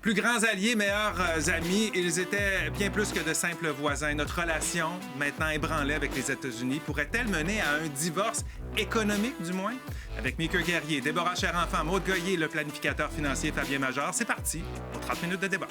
Plus grands alliés, meilleurs amis, ils étaient bien plus que de simples voisins. Notre relation, maintenant ébranlée avec les États-Unis, pourrait-elle mener à un divorce économique, du moins? Avec Mika Guerrier, Déborah Cherenfant, Maude Goyer, le planificateur financier Fabien Major, c'est parti pour 30 minutes de débat.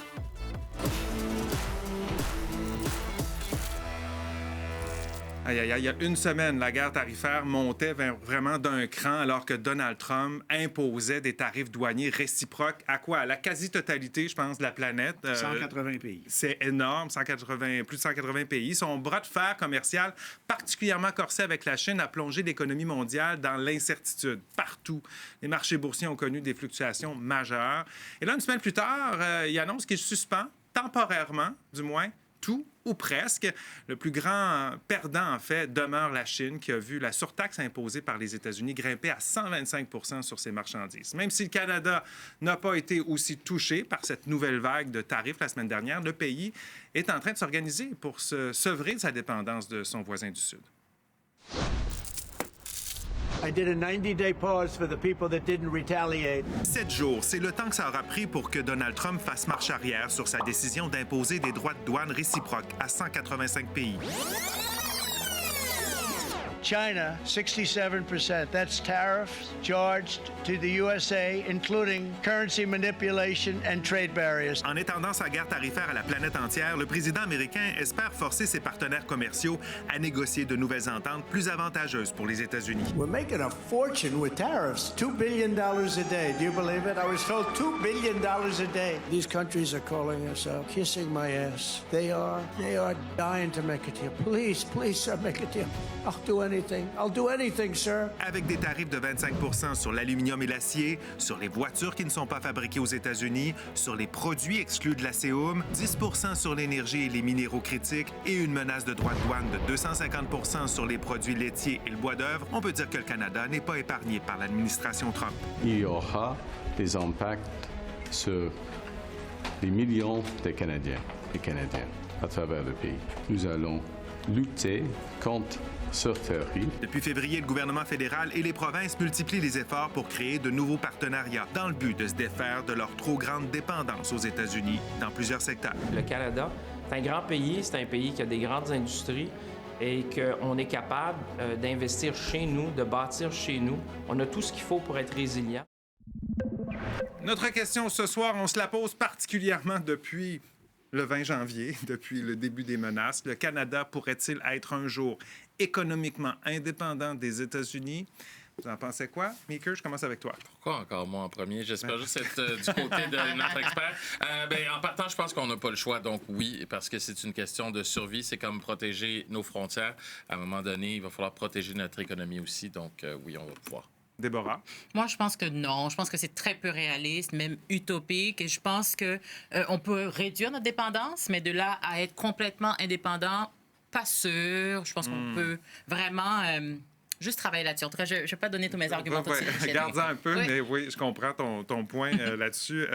Aïe, aïe, aïe, il y a une semaine, la guerre tarifaire montait vraiment d'un cran alors que Donald Trump imposait des tarifs douaniers réciproques à quoi? À la quasi-totalité, je pense, de la planète. 180 pays. C'est énorme, plus de 180 pays. Son bras de fer commercial, particulièrement corsé avec la Chine, a plongé l'économie mondiale dans l'incertitude. Partout, les marchés boursiers ont connu des fluctuations majeures. Et là, une semaine plus tard, il annonce qu'il suspend, temporairement du moins, tout ou presque. Le plus grand perdant, en fait, demeure la Chine, qui a vu la surtaxe imposée par les États-Unis grimper à 125 % sur ses marchandises. Même si le Canada n'a pas été aussi touché par cette nouvelle vague de tarifs la semaine dernière, le pays est en train de s'organiser pour se sevrer de sa dépendance de son voisin du Sud. I did a 90-day pause for the people that didn't retaliate. 7 jours, c'est le temps que ça aura pris pour que Donald Trump fasse marche arrière sur sa décision d'imposer des droits de douane réciproques à 185 pays. China, 67%. That's tariffs charged to the USA, including currency manipulation and trade barriers. En étendant sa guerre tarifaire à la planète entière, le président américain espère forcer ses partenaires commerciaux à négocier de nouvelles ententes plus avantageuses pour les États-Unis. We're making a fortune with tariffs. $2 billion a day. Do you believe it? I was told $2 billion a day. These countries are calling us out, kissing my ass. They are dying to make a deal. Please, sir, make a deal. I'll do anything, sir. Avec des tarifs de 25 % sur l'aluminium et l'acier, sur les voitures qui ne sont pas fabriquées aux États-Unis, sur les produits exclus de l'ASEAN, 10 % sur l'énergie et les minéraux critiques et une menace de droits de douane de 250 % sur les produits laitiers et le bois d'œuvre, on peut dire que le Canada n'est pas épargné par l'administration Trump. Il y aura des impacts sur les millions de Canadiens et Canadiennes à travers le pays. Nous allons lutter contre ce tarif. Depuis février, le gouvernement fédéral et les provinces multiplient les efforts pour créer de nouveaux partenariats dans le but de se défaire de leur trop grande dépendance aux États-Unis dans plusieurs secteurs. Le Canada, c'est un grand pays, c'est un pays qui a des grandes industries et qu'on est capable d'investir chez nous, de bâtir chez nous. On a tout ce qu'il faut pour être résilient. Notre question ce soir, on se la pose particulièrement depuis le 20 janvier, depuis le début des menaces. Le Canada pourrait-il être un jour économiquement indépendant des États-Unis? Vous en pensez quoi? Mika, je commence avec toi. Pourquoi encore moi en premier? J'espère juste être du côté de notre expert. En partant, je pense qu'on n'a pas le choix. Donc oui, parce que c'est une question de survie. C'est comme protéger nos frontières. À un moment donné, il va falloir protéger notre économie aussi. Donc oui, on va pouvoir. Déborah? Moi, je pense que non. Je pense que c'est très peu réaliste, même utopique. Et je pense qu'on peut réduire notre dépendance, mais de là à être complètement indépendant, pas sûr. Je pense qu'on peut vraiment juste travailler là-dessus. En tout cas, je ne vais pas donner tous mes arguments. Regarde-en un peu, mais oui, je comprends ton point là-dessus.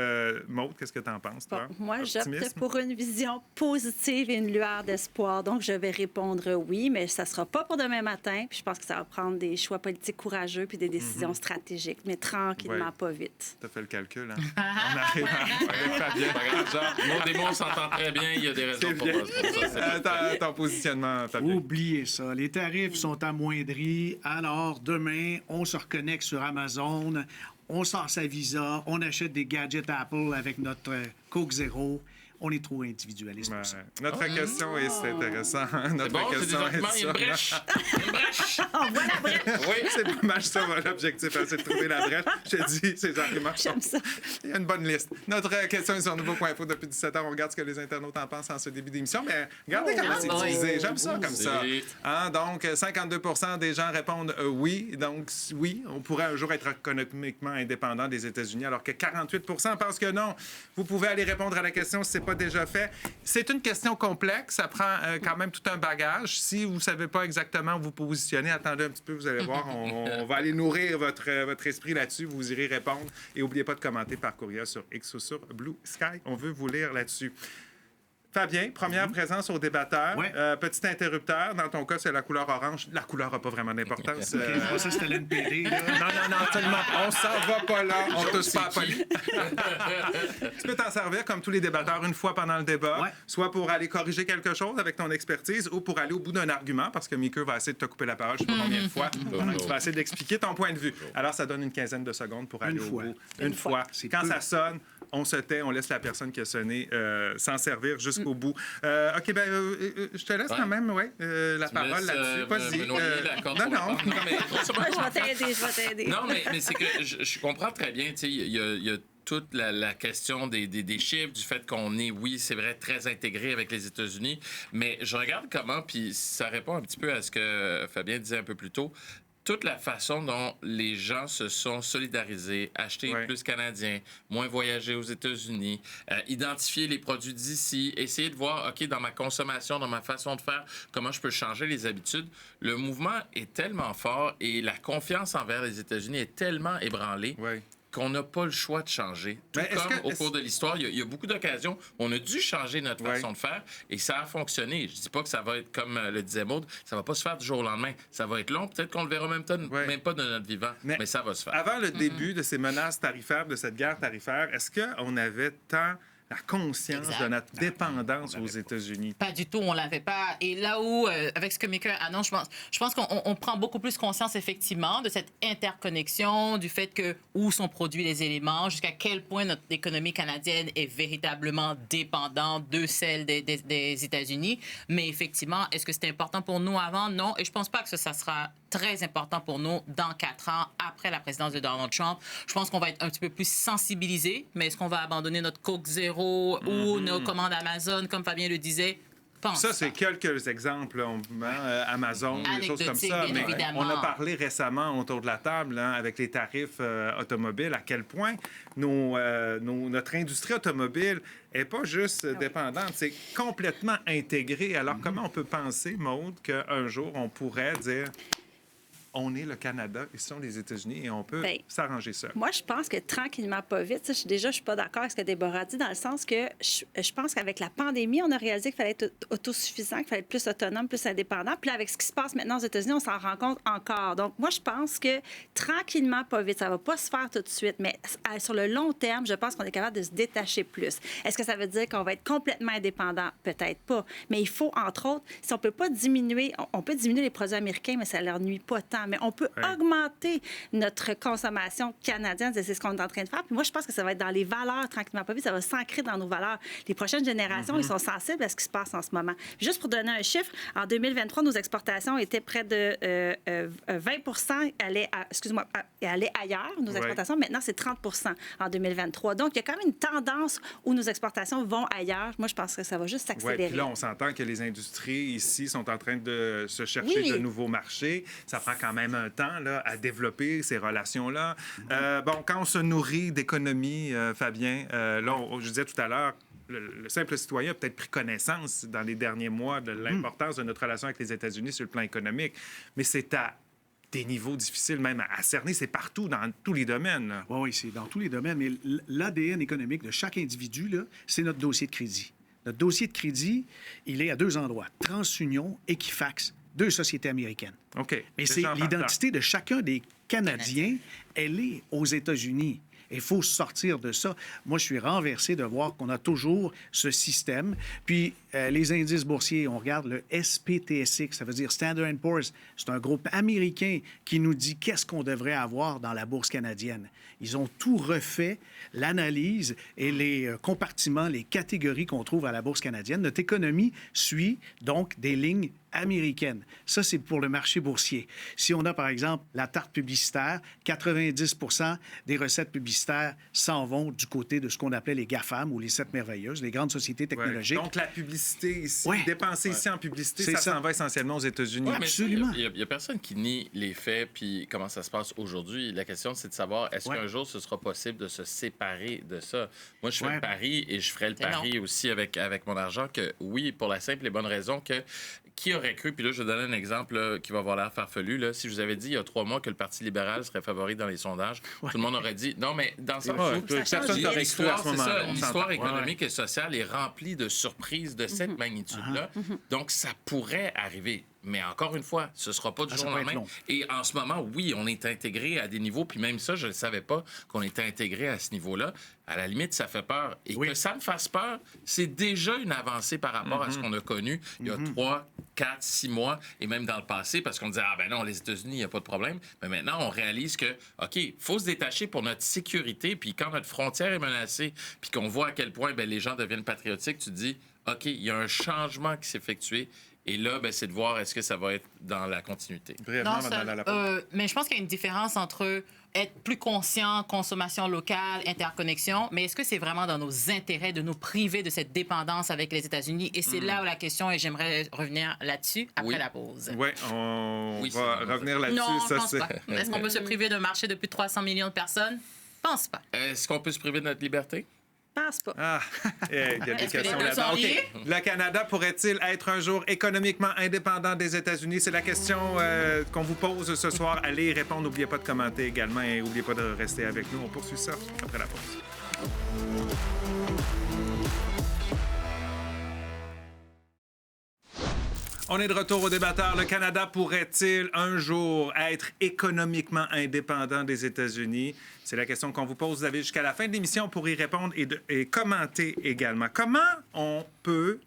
Maude, qu'est-ce que tu en penses, toi? Bon, moi, j'opte pour une vision positive et une lueur d'espoir. Donc, je vais répondre oui, mais ça ne sera pas pour demain matin. Puis je pense que ça va prendre des choix politiques courageux puis des décisions stratégiques, mais tranquillement, pas vite. Tu as fait le calcul, hein? On arrive avec Fabien. Maud et moi, on s'entend très bien. Il y a des raisons pour ça. Ton positionnement, Fabien. Oubliez ça. Les tarifs sont amoindris. Alors, demain, on se reconnecte sur Amazon, on sort sa Visa, on achète des gadgets Apple avec notre Coke Zéro. On est trop individualiste pour ça. Notre question est intéressant. Notre question il y a une brèche. Une brèche. On voit la brèche. Oui, c'est pas mal ça, l'objectif, c'est de trouver la brèche. Je te dis, ces arguments sont... Il y a une bonne liste. Notre question est sur Nouveau.info depuis 17 heures. On regarde ce que les internautes en pensent en ce début d'émission. Mais regardez comment c'est utilisé. J'aime ça comme ça. Hein? Donc, 52 % des gens répondent oui. Donc, oui, on pourrait un jour être économiquement indépendant des États-Unis, alors que 48 % pensent que non. Vous pouvez aller répondre à la question si c'est pas déjà fait. C'est une question complexe. Ça prend quand même tout un bagage. Si vous ne savez pas exactement où vous positionnez, attendez un petit peu, vous allez voir. On va aller nourrir votre esprit là-dessus. Vous irez répondre. Et n'oubliez pas de commenter par courriel sur X ou sur Blue Sky. On veut vous lire là-dessus. Fabien, première présence au débatteur. Ouais. Petit interrupteur. Dans ton cas, c'est la couleur orange. La couleur n'a pas vraiment d'importance. Ça, c'était l'NPD. Non, absolument. On s'en va pas là. On touche pas à Pauline. Tu peux t'en t'en servir comme tous les débatteurs une fois pendant le débat, Ouais. soit pour aller corriger quelque chose avec ton expertise ou pour aller au bout d'un argument, parce que Mika va essayer de te couper la parole, je ne sais pas combien de fois, pendant que tu vas essayer d'expliquer ton point de vue. Alors, ça donne une quinzaine de secondes pour aller au fois. bout. Une fois. C'est Quand peu. ça sonne, on se tait, on laisse la personne qui a sonné s'en servir jusqu'au bout. OK, je te laisse quand même la parole là-dessus. Vas-y. Me noyer la corde Non, pour la non. prendre. Mais Je vais t'aider. Non, mais c'est que je comprends très bien. Tu sais, il y a toute la question des chiffres, du fait qu'on est, oui, c'est vrai, très intégré avec les États-Unis, mais je regarde comment, puis ça répond un petit peu à ce que Fabien disait un peu plus tôt, toute la façon dont les gens se sont solidarisés, acheter plus canadien, moins voyager aux États-Unis, identifier les produits d'ici, essayer de voir, OK, dans ma consommation, dans ma façon de faire, comment je peux changer les habitudes. Le mouvement est tellement fort et la confiance envers les États-Unis est tellement ébranlée qu'on n'a pas le choix de changer. Tout comme au cours de l'histoire, il y a beaucoup d'occasions où on a dû changer notre façon de faire et ça a fonctionné. Je dis pas que ça va être comme le disait Maud, ça va pas se faire du jour au lendemain. Ça va être long, peut-être qu'on le verra même pas de notre vivant, mais ça va se faire. Avant le début de ces menaces tarifaires, de cette guerre tarifaire, est-ce qu'on avait tant la conscience de notre dépendance aux États-Unis? Pas du tout, on l'avait pas. Et là où, avec ce que Mika annonce, je pense qu'on prend beaucoup plus conscience, effectivement, de cette interconnexion, du fait que où sont produits les éléments, jusqu'à quel point notre économie canadienne est véritablement dépendante de celle des États-Unis. Mais effectivement, est-ce que c'était important pour nous avant? Non. Et je pense pas que ça sera très important pour nous dans 4 ans, après la présidence de Donald Trump. Je pense qu'on va être un petit peu plus sensibilisés, mais est-ce qu'on va abandonner notre Coke Zéro ou nos commandes Amazon, comme Fabien le disait? Ça, c'est quelques exemples, Amazon, des choses comme ça. Mais on a parlé récemment autour de la table, avec les tarifs automobiles, à quel point notre industrie automobile n'est pas juste dépendante, c'est complètement intégrée. Alors, comment on peut penser, Maude, qu'un jour, on pourrait dire... On est le Canada, ils sont les États-Unis et on peut s'arranger ça. Moi, je pense que tranquillement, pas vite, je suis pas d'accord avec ce que Déborah a dit, dans le sens que je pense qu'avec la pandémie, on a réalisé qu'il fallait être autosuffisant, qu'il fallait être plus autonome, plus indépendant. Puis là, avec ce qui se passe maintenant aux États-Unis, on s'en rend compte encore. Donc, moi, je pense que tranquillement, pas vite, ça va pas se faire tout de suite, mais sur le long terme, je pense qu'on est capable de se détacher plus. Est-ce que ça veut dire qu'on va être complètement indépendant? Peut-être pas. Mais il faut, entre autres, si on peut pas diminuer, on peut diminuer les produits américains, mais ça leur nuit pas tant. Mais on peut augmenter notre consommation canadienne. C'est ce qu'on est en train de faire. Puis moi, je pense que ça va être dans les valeurs, tranquillement pas vite. Ça va s'ancrer dans nos valeurs. Les prochaines générations, ils sont sensibles à ce qui se passe en ce moment. Juste pour donner un chiffre, en 2023, nos exportations étaient près de 20 allaient ailleurs, nos exportations. Maintenant, c'est 30 en 2023. Donc, il y a quand même une tendance où nos exportations vont ailleurs. Moi, je pense que ça va juste s'accélérer. Puis là, on s'entend que les industries ici sont en train de se chercher de nouveaux marchés. Ça prend quand même un temps à développer ces relations-là. Quand on se nourrit d'économie, Fabien, je disais tout à l'heure, le simple citoyen a peut-être pris connaissance dans les derniers mois de l'importance de notre relation avec les États-Unis sur le plan économique, mais c'est à des niveaux difficiles même à cerner. C'est partout, dans tous les domaines. Oui, c'est dans tous les domaines, mais l'ADN économique de chaque individu, là, c'est notre dossier de crédit. Notre dossier de crédit, il est à 2 endroits, TransUnion, Equifax, 2 sociétés américaines. OK. Mais c'est l'identité de chacun des Canadiens, elle est aux États-Unis. Il faut sortir de ça. Moi, je suis renversé de voir qu'on a toujours ce système. Puis, les indices boursiers, on regarde le SPTSX, ça veut dire Standard & Poor's. C'est un groupe américain qui nous dit qu'est-ce qu'on devrait avoir dans la bourse canadienne. Ils ont tout refait, l'analyse et les compartiments, les catégories qu'on trouve à la bourse canadienne. Notre économie suit donc des lignes américaines. Ça, c'est pour le marché boursier. Si on a, par exemple, la tarte publicitaire, 90 des recettes publicitaires s'en vont du côté de ce qu'on appelait les GAFAM ou les 7 merveilleuses, les grandes sociétés technologiques. Donc, la publicité ici, dépenser ici en publicité, ça s'en va essentiellement aux États-Unis. Absolument. Il n'y a personne qui nie les faits puis comment ça se passe aujourd'hui. La question, c'est de savoir, est-ce qu'un jour, ce sera possible de se séparer de ça? Moi, je fais le pari et je ferai le pari aussi avec mon argent que oui, pour la simple et bonne raison que qui aurait cru, puis là, je vais donner un exemple là, qui va avoir l'air farfelu. Là. Si je vous avais dit il y a 3 mois que le Parti libéral serait favori dans les sondages, tout le monde aurait dit non, mais dans le sens où l'histoire économique et sociale est remplie de surprises de cette magnitude-là. Donc, ça pourrait arriver. Mais encore une fois, ce ne sera pas du jour au va être lendemain. long. Et en ce moment, oui, on est intégré à des niveaux, puis même ça, je ne savais pas qu'on était intégré à ce niveau-là. À la limite, ça fait peur. Et que ça me fasse peur, c'est déjà une avancée par rapport à ce qu'on a connu il y a 3, 4, 6 mois, et même dans le passé, parce qu'on disait, ah ben non, les États-Unis, il n'y a pas de problème. Mais maintenant, on réalise que, OK, il faut se détacher pour notre sécurité, puis quand notre frontière est menacée, puis qu'on voit à quel point les gens deviennent patriotiques, tu te dis, OK, il y a un changement qui s'est effectué. Et là, c'est de voir est-ce que ça va être dans la continuité. Brièvement, Non, Madame Laporte. mais je pense qu'il y a une différence entre être plus conscient, consommation locale, interconnexion, mais est-ce que c'est vraiment dans nos intérêts de nous priver de cette dépendance avec les États-Unis? Et c'est là où la question, et j'aimerais revenir là-dessus après la pause. Oui, on Oui, va c'est revenir là-dessus. Non, je Ça, pense pas. Est-ce qu'on peut se priver d'un marché de plus de 300 millions de personnes? Je pense pas. Est-ce qu'on peut se priver de notre liberté? Je pense pas. Ah, il y a des Est-ce que les questions deux là-dedans. sont OK. liés? Le Canada pourrait-il être un jour économiquement indépendant des États-Unis? C'est la question qu'on vous pose ce soir. Allez y répondre. N'oubliez pas de commenter également et n'oubliez pas de rester avec nous. On poursuit ça après la pause. On est de retour au débatteur. Le Canada pourrait-il un jour être économiquement indépendant des États-Unis? C'est la question qu'on vous pose. Vous avez jusqu'à la fin de l'émission pour y répondre et commenter également. Comment on peut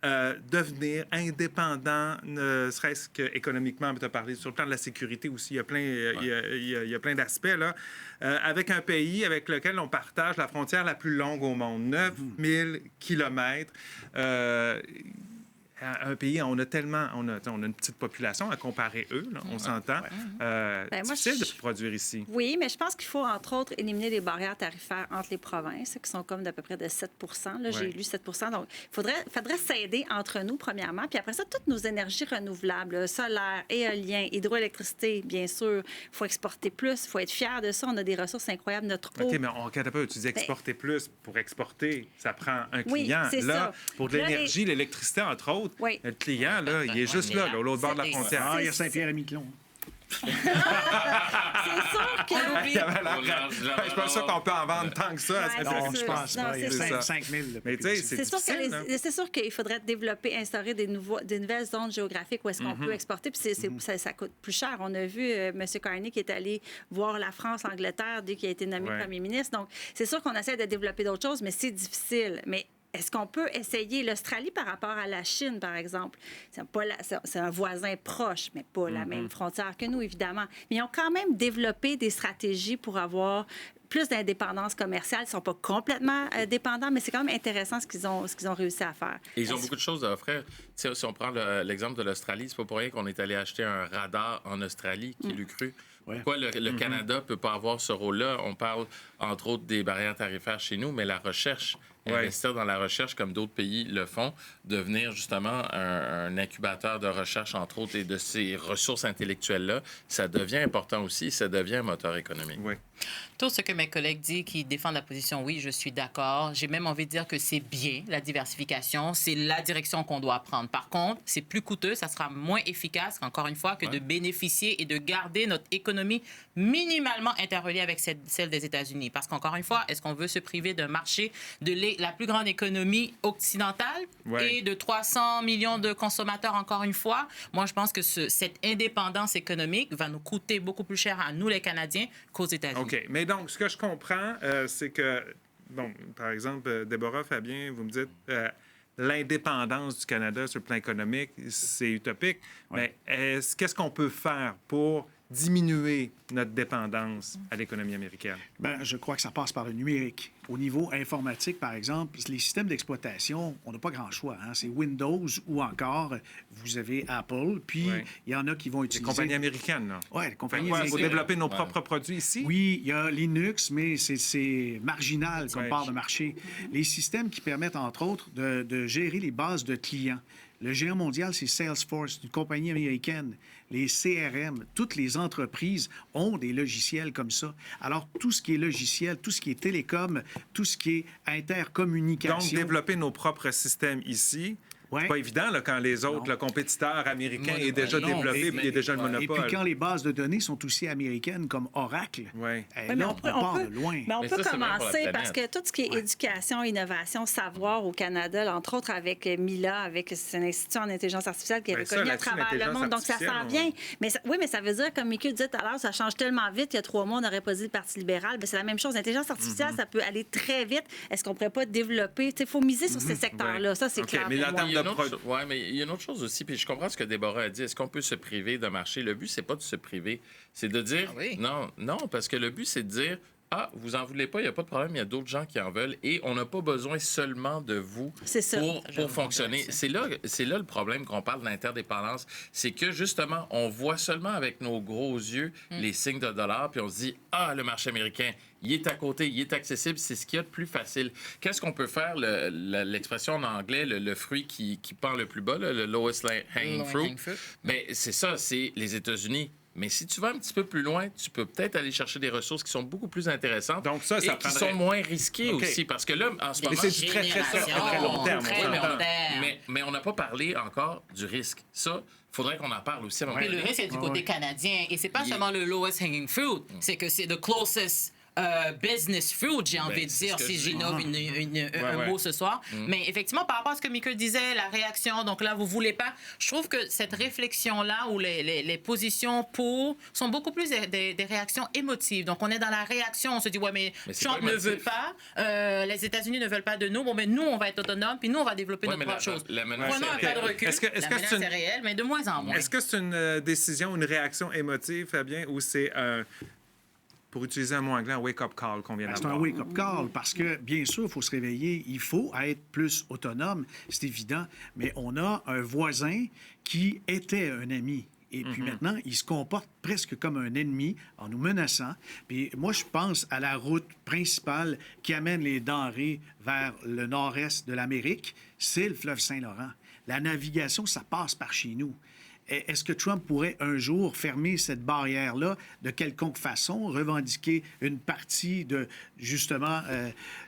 devenir indépendant, ne serait-ce qu'économiquement? Tu as parlé sur le plan de la sécurité aussi. Il y a plein, il y a plein d'aspects, là. Avec un pays avec lequel on partage la frontière la plus longue au monde, 9000 kilomètres. Un pays, on a une petite population à comparer eux, là, on s'entend. Difficile de produire ici. Oui, mais je pense qu'il faut, entre autres, éliminer les barrières tarifaires entre les provinces, qui sont comme d'à peu près de 7 là. J'ai lu 7 Donc, il faudrait s'aider entre nous, premièrement. Puis après ça, toutes nos énergies renouvelables, solaire, éolien, hydroélectricité, bien sûr, il faut exporter plus, il faut être fier de ça. On a des ressources incroyables. Notre eau... OK, mais tu dis exporter plus. Pour exporter, ça prend un client. Oui, c'est là, ça. pour de l'énergie, l'électricité, entre autres, le client, là, il est juste là, à l'autre bord de la frontière. Ah, il y a Saint-Pierre-et-Miquelon. C'est sûr que... Il y avait l'air- Je suis pas sûr qu'on peut en vendre tant que ça. Ouais, Non, c'est je ça. pense Non, pas. Il y a c'est ça. 5 000. Mais tu sais, c'est C'est sûr, difficile, là. c'est sûr qu'il faudrait développer, instaurer des nouvelles zones géographiques où est-ce qu'on peut exporter. Puis ça coûte plus cher. On a vu M. Carney qui est allé voir la France, l'Angleterre dès qu'il a été nommé premier ministre. Donc, c'est sûr qu'on essaie de développer d'autres choses, mais c'est difficile. Mais est-ce qu'on peut essayer l'Australie par rapport à la Chine, par exemple? C'est un voisin proche, mais pas la même frontière que nous, évidemment. Mais ils ont quand même développé des stratégies pour avoir plus d'indépendance commerciale. Ils ne sont pas complètement dépendants, mais c'est quand même intéressant ce qu'ils ont réussi à faire. Et ils ont beaucoup de choses à offrir. Tu sais, si on prend l'exemple de l'Australie, c'est pas pour rien qu'on est allé acheter un radar en Australie, qui l'eût cru. Pourquoi le Canada peut pas avoir ce rôle-là? On parle, entre autres, des barrières tarifaires chez nous, mais la recherche, investir dans la recherche comme d'autres pays le font, devenir justement un incubateur de recherche, entre autres, et de ces ressources intellectuelles-là, ça devient important aussi, ça devient un moteur économique. Oui. Tout ce que mes collègues disent qui défendent la position, oui, je suis d'accord. J'ai même envie de dire que c'est bien, la diversification. C'est la direction qu'on doit prendre. Par contre, c'est plus coûteux, ça sera moins efficace, encore une fois, que de bénéficier et de garder notre économie minimalement interreliée avec celle des États-Unis. Parce qu'encore une fois, est-ce qu'on veut se priver d'un marché de la plus grande économie occidentale et de 300 millions de consommateurs, encore une fois? Moi, je pense que cette indépendance économique va nous coûter beaucoup plus cher à nous, les Canadiens, qu'aux États-Unis. OK. Mais donc, ce que je comprends, c'est que, bon, par exemple, Déborah, Fabien, vous me dites l'indépendance du Canada sur le plan économique, c'est utopique. Mais qu'est-ce qu'on peut faire pour diminuer notre dépendance à l'économie américaine? Bien, je crois que ça passe par le numérique. Au niveau informatique, par exemple, les systèmes d'exploitation, on n'a pas grand choix. Hein? C'est Windows ou encore, vous avez Apple, puis il y en a qui vont Les utiliser... compagnies américaines, là. Oui, les compagnies Il faut américaines. développer nos propres produits ici? Oui, il y a Linux, mais c'est marginal comme part de marché. Les systèmes qui permettent, entre autres, de gérer les bases de clients. Le géant mondial, c'est Salesforce, une compagnie américaine. Les CRM, toutes les entreprises ont des logiciels comme ça. Alors, tout ce qui est logiciel, tout ce qui est télécom, tout ce qui est intercommunication... Donc, développer nos propres systèmes ici Ouais. C'est pas évident là, quand les autres, Non. le compétiteur américain Monopole. est déjà Non, développé mais- puis il est déjà le Et monopole. puis quand les bases de données sont aussi américaines comme Oracle, Ouais. eh, Oui, mais là, on part de loin. Mais on Mais peut ça, c'est vrai pour la commencer parce planète. que tout ce qui est éducation, innovation, savoir au Canada, entre autres avec Mila, avec c'est un institut en intelligence artificielle qui est Ben ça, reconnu à là-dessus, travers le l'intelligence monde. Donc, ça s'en artificielle, vient. Mais oui, mais ça veut dire, comme Mickey disait tout à l'heure, ça change tellement vite. Il y a 3 mois, on n'aurait pas dit le Parti libéral. Ben, c'est la même chose. L'intelligence artificielle, ça peut aller très vite. Est-ce qu'on ne pourrait pas développer? Il faut miser sur ces secteurs-là. Ouais. Ça, c'est OK, clair. mais pour en moi. termes Il y a de une autre pro- cho- ouais, mais il y a une autre chose aussi, puis je comprends ce que Déborah a dit. Est-ce qu'on peut se priver d'un marché? Le but, c'est pas de se priver. C'est de dire... Ah oui. Non, parce que le but, c'est de dire... Ah, vous en voulez pas, il n'y a pas de problème, il y a d'autres gens qui en veulent et on n'a pas besoin seulement de vous C'est ça. pour fonctionner. C'est là le problème qu'on parle d'interdépendance. C'est que justement, on voit seulement avec nos gros yeux les signes de dollars puis on se dit, ah, le marché américain, il est à côté, il est accessible, c'est ce qu'il y a de plus facile. Qu'est-ce qu'on peut faire? L'expression en anglais, le fruit qui pend le plus bas, là, le lowest hanging Low fruit, hanging fruit. ben, c'est ça, c'est les États-Unis. Mais si tu vas un petit peu plus loin, tu peux peut-être aller chercher des ressources qui sont beaucoup plus intéressantes Donc ça et qui prendrait- sont moins risquées OK. aussi. Parce que là, en ce Ben, Mais moment... c'est du très, très, très, Génération, très long terme. très on mais, s'entend. long terme. mais on n'a pas parlé encore du risque. Ça, il faudrait qu'on en parle aussi à un moment Puis le donné. risque est du côté canadien. Et c'est pas Il est- seulement le lowest hanging fruit, c'est que c'est the closest business fruit, j'ai envie de c'est dire, ce que si je j'innove un ouais. mot ce soir. Mais effectivement, par rapport à ce que Michael disait, la réaction, donc là, vous voulez pas, je trouve que cette réflexion-là, où les positions pour, sont beaucoup plus des réactions émotives. Donc, on est dans la réaction, on se dit, ouais, mais c'est Trump pas ne émotif. veut pas, les États-Unis ne veulent pas de nous, bon, ben nous, on va être autonomes, puis nous, on va développer Ouais, notre mais propre chose. la menace Prenons un est pas de réelle. recul. Est-ce que La c'est menace une- est réelle, mais de moins en moins. Est-ce que c'est une décision, une réaction émotive, Fabien, ou c'est un, pour utiliser un mot anglais, un wake-up call qu'on vient C'est d'avoir? un wake-up call parce que, bien sûr, il faut se réveiller, il faut être plus autonome, c'est évident, mais on a un voisin qui était un ami. Et puis maintenant, il se comporte presque comme un ennemi en nous menaçant. Puis moi, je pense à la route principale qui amène les denrées vers le nord-est de l'Amérique, c'est le fleuve Saint-Laurent. La navigation, ça passe par chez nous. Est-ce que Trump pourrait un jour fermer cette barrière-là de quelconque façon, revendiquer une partie de, justement,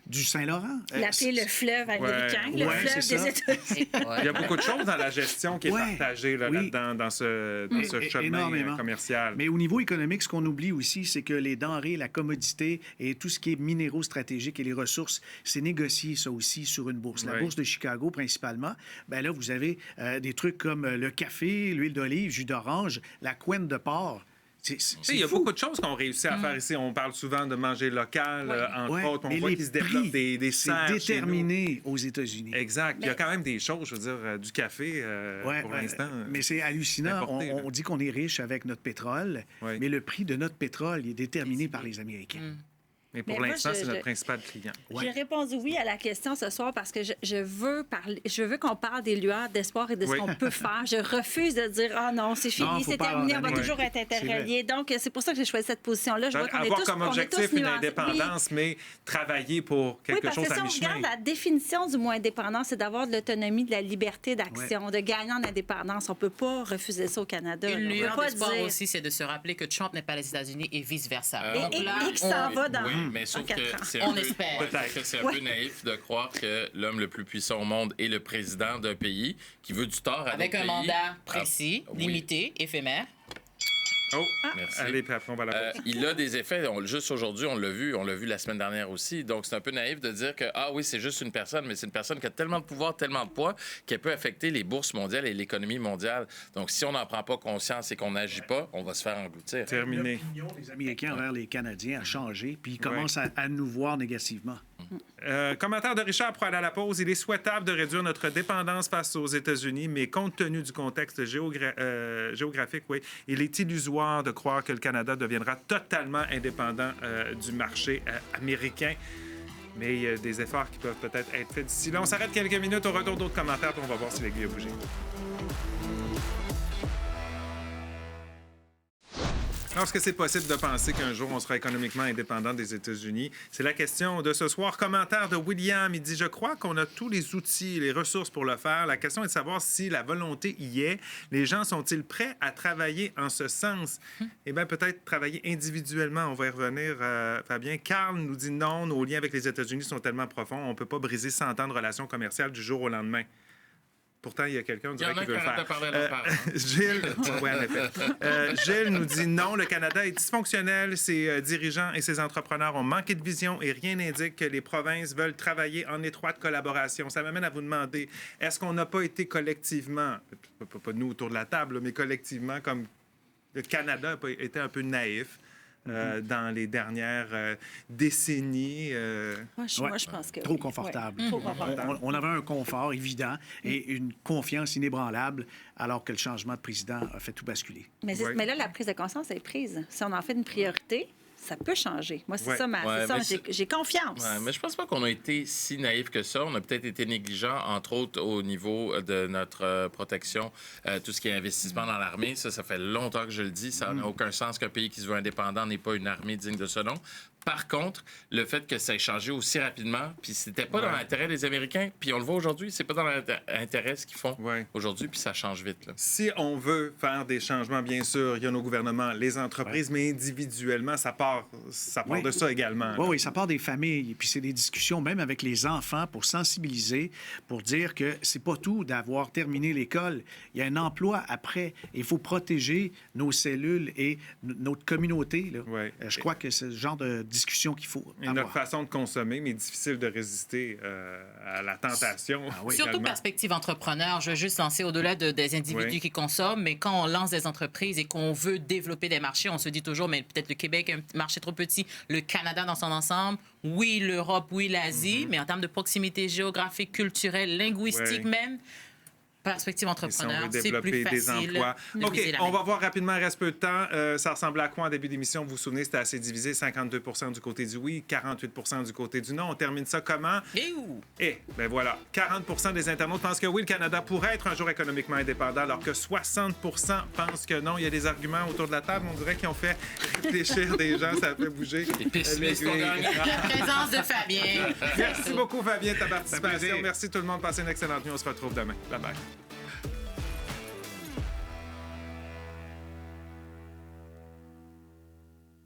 du Saint-Laurent? L'appeler le fleuve américain, le Ouais, fleuve c'est des ça. États-Unis. Il y a beaucoup de choses dans la gestion qui est Ouais. partagée là, Oui. là-dedans, dans ce chemin Énormément. commercial. Mais au niveau économique, ce qu'on oublie aussi, c'est que les denrées, la commodité et tout ce qui est minéraux stratégiques et les ressources, c'est négocié ça aussi sur une bourse. La Oui. bourse de Chicago, principalement, ben là, vous avez des trucs comme le café, l'huile d'olive, jus d'orange, la couenne de porc. Tu sais, il y a fou. beaucoup de choses qu'on réussit à faire ici. On parle souvent de manger local, entre Ouais, autres. On mais voit les qu'il se développe prix, des c'est serres chez nous. déterminé aux États-Unis. Exact. Il y a quand même des choses, je veux dire, du café, Ouais, pour ouais. l'instant. Mais c'est hallucinant. importé, là. On dit qu'on est riche avec notre pétrole, Oui. mais le prix de notre pétrole il est déterminé par les Américains. Mais pour Mais moi, l'instant, je- c'est notre je- principal client. J'ai répondu oui à la question ce soir parce que je veux qu'on parle des lueurs d'espoir et de ce Oui. qu'on peut faire. Je refuse de dire ah non, c'est Non, fini, faut c'est pas terminé, on va abandonner. toujours être interreliés. Donc c'est pour ça que j'ai choisi cette position-là. Je vois qu'on est Avoir tous comme on est objectif tous une nuancés. indépendance, mais travailler pour Oui, quelque parce chose que si à on mi-chemin. regarde la définition du mot indépendant, c'est d'avoir de l'autonomie, de la liberté d'action, de gagner en indépendance. On ne peut pas refuser ça au Canada. Une On peut lueur pas d'espoir dire... aussi, c'est de se rappeler que Trump n'est pas les États-Unis et vice-versa. Et, Donc et- là, et qui s'en va dans, Oui, mais dans sauf 4 que ans. c'est On un peu, espère. sauf que c'est un peu naïf de croire que l'homme le plus puissant au monde est le président d'un pays qui veut du tort à avec d'autres un pays. mandat précis, Ah, oui. limité, éphémère. Oh, Merci. allez, puis après, on va la Il a des effets. Juste aujourd'hui, on l'a vu la semaine dernière aussi. Donc, c'est un peu naïf de dire que, ah oui, c'est juste une personne, mais c'est une personne qui a tellement de pouvoir, tellement de poids, qu'elle peut affecter les bourses mondiales et l'économie mondiale. Donc, si on n'en prend pas conscience et qu'on n'agit pas, on va se faire engloutir. terminer. L'opinion des Américains envers les Canadiens a changé, puis ils commencent à nous voir négativement. Commentaire de Richard pour aller à la pause. Il est souhaitable de réduire notre dépendance face aux États-Unis, mais compte tenu du contexte géographique, oui, il est illusoire de croire que le Canada deviendra totalement indépendant du marché américain. Mais il y a des efforts qui peuvent peut-être être faits d'ici là. On s'arrête quelques minutes au retour d'autres commentaires, puis on va voir si l'aiguille a bougé. Est-ce que c'est possible de penser qu'un jour, on sera économiquement indépendant des États-Unis? C'est la question de ce soir. Commentaire de William. Il dit « Je crois qu'on a tous les outils et les ressources pour le faire. La question est de savoir si la volonté y est. Les gens sont-ils prêts à travailler en ce sens? » Eh bien, peut-être travailler individuellement. On va y revenir, Fabien. Carl nous dit non. Nos liens avec les États-Unis sont tellement profonds. On ne peut pas briser 100 ans de relations commerciales du jour au lendemain. Pourtant, il y a quelqu'un, on Il y dirait, en a qui veut le qui arrêtent faire. de parler à leur part, hein. Gilles, ouais, en effet. Gilles nous dit non, le Canada est dysfonctionnel. Ses dirigeants et ses entrepreneurs ont manqué de vision et rien n'indique que les provinces veulent travailler en étroite collaboration. Ça m'amène à vous demander, est-ce qu'on n'a pas été collectivement, pas nous autour de la table, mais collectivement, comme le Canada a été un peu naïf dans les dernières décennies? Moi, je pense que Trop oui. confortable. Ouais, trop confortable. On avait un confort évident et une confiance inébranlable, alors que le changement de président a fait tout basculer. Mais, Ouais. mais là, la prise de conscience est prise. Si on en fait une priorité, ça peut changer. Moi, c'est Ouais. ça, Ouais, mais j'ai confiance. Ouais, mais je pense pas qu'on a été si naïf que ça. On a peut-être été négligent, entre autres au niveau de notre protection, tout ce qui est investissement dans l'armée. Ça fait longtemps que je le dis. Ça n'a aucun sens qu'un pays qui se veut indépendant n'ait pas une armée digne de ce nom. Par contre, le fait que ça ait changé aussi rapidement, puis c'était pas dans l'intérêt des Américains, puis on le voit aujourd'hui, c'est pas dans l'intérêt ce qu'ils font aujourd'hui, puis ça change vite. Là. Si on veut faire des changements, bien sûr, il y a nos gouvernements, les entreprises, mais individuellement, ça part de ça également. Oui, ça part des familles. Puis c'est des discussions même avec les enfants pour sensibiliser, pour dire que c'est pas tout d'avoir terminé l'école. Il y a un emploi après. Il faut protéger nos cellules et notre communauté. Là. Ouais. Je crois que c'est le genre de discussion qu'il faut Et avoir. notre façon de consommer, mais difficile de résister à la tentation. Surtout également. perspective entrepreneur, je veux juste lancer au-delà des individus qui consomment, mais quand on lance des entreprises et qu'on veut développer des marchés, on se dit toujours, mais peut-être le Québec est un marché trop petit, le Canada dans son ensemble, oui, l'Europe, oui, l'Asie, mais en termes de proximité géographique, culturelle, linguistique même, perspective Et si on entrepreneur, veut c'est développer plus des facile emplois. de OK, viser la on main. va voir rapidement, il reste peu de temps. Ça ressemblait à quoi en début d'émission? Vous vous souvenez, c'était assez divisé, 52 du côté du oui, 48 du côté du non. On termine ça comment? Ben voilà, 40 des internautes pensent que oui, le Canada pourrait être un jour économiquement indépendant, alors que 60 pensent que non. Il y a des arguments autour de la table, on dirait qu'ils ont fait réfléchir des gens, ça a fait bouger. Les pessimistes ont gagné. Présence de Fabien. Merci beaucoup, Fabien, de ta participation. Merci tout le monde. Passez une excellente nuit. On se retrouve demain. Bye-bye.